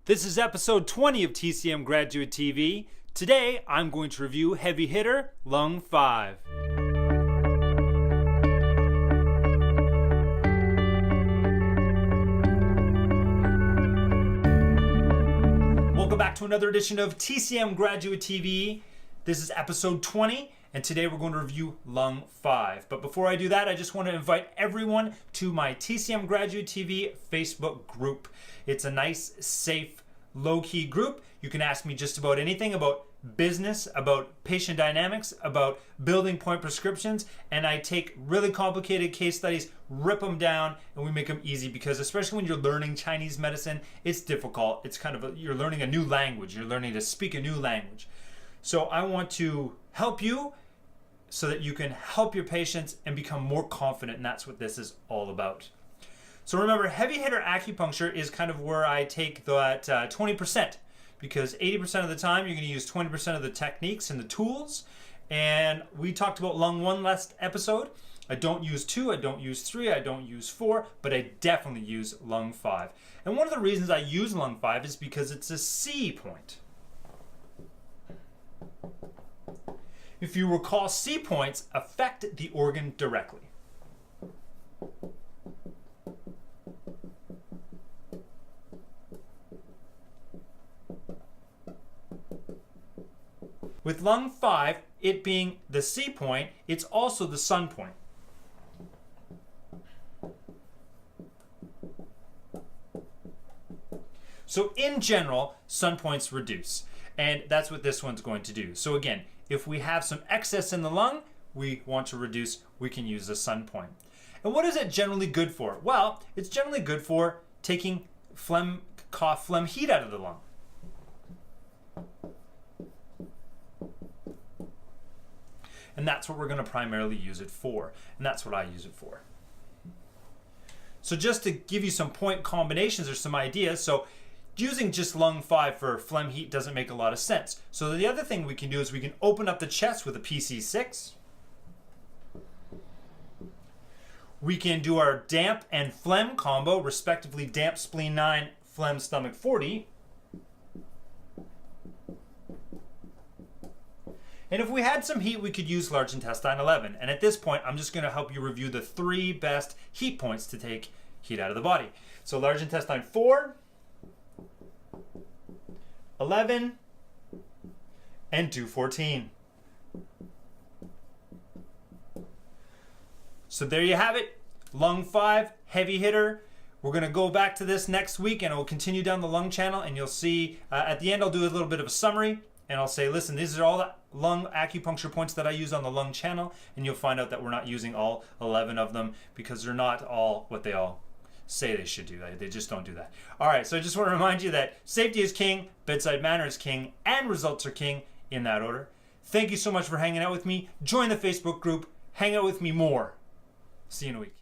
This is episode 20 of TCM Graduate TV. Today, I'm going to review Heavy Hitter Lung 5. Welcome back to another edition of TCM Graduate TV. This is episode 20, and today we're going to review Lung 5. But before I do that, I just want to invite everyone to my TCM Graduate TV Facebook group. It's a nice, safe, low-key group. You can ask me just about anything about business, about patient dynamics, about building point prescriptions, and I take really complicated case studies, rip them down, and we make them easy because especially when you're learning Chinese medicine, it's difficult. It's kind of you're learning a new language. You're learning to speak a new language. So I want to help you so that you can help your patients and become more confident, and that's what this is all about. So remember, heavy hitter acupuncture is kind of where I take that 20%, because 80% of the time you're going to use 20% of the techniques and the tools. And we talked about Lung 1 last episode. I don't use 2, I don't use 3, I don't use 4, but I definitely use Lung 5. And one of the reasons I use Lung 5 is because it's a C point. If you recall, C points affect the organ directly. With Lung 5, it being the C point, it's also the sun point. So in general, sun points reduce, and that's what this one's going to do. So again, if we have some excess in the lung, we want to reduce, we can use the sun point. And what is it generally good for? Well, it's generally good for taking phlegm, cough, phlegm, heat out of the lung. And that's what we're going to primarily use it for. And that's what I use it for. So just to give you some point combinations or some ideas, so using just Lung 5 for phlegm heat doesn't make a lot of sense. So the other thing we can do is we can open up the chest with a PC6. We can do our damp and phlegm combo, respectively damp spleen 9, phlegm stomach 40. And if we had some heat, we could use large intestine 11. And at this point, I'm just going to help you review the 3 best heat points to take heat out of the body. So large intestine 4, 11, and 214. So there you have it. Lung 5, heavy hitter. We're going to go back to this next week, and we'll continue down the lung channel, and you'll see at the end I'll do a little bit of a summary. And I'll say, listen, these are all the lung acupuncture points that I use on the lung channel, and you'll find out that we're not using all 11 of them because they're not all what they all say they should do. They just don't do that. All right, so I just want to remind you that safety is king, bedside manner is king, and results are king in that order. Thank you so much for hanging out with me. Join the Facebook group. Hang out with me more. See you in a week.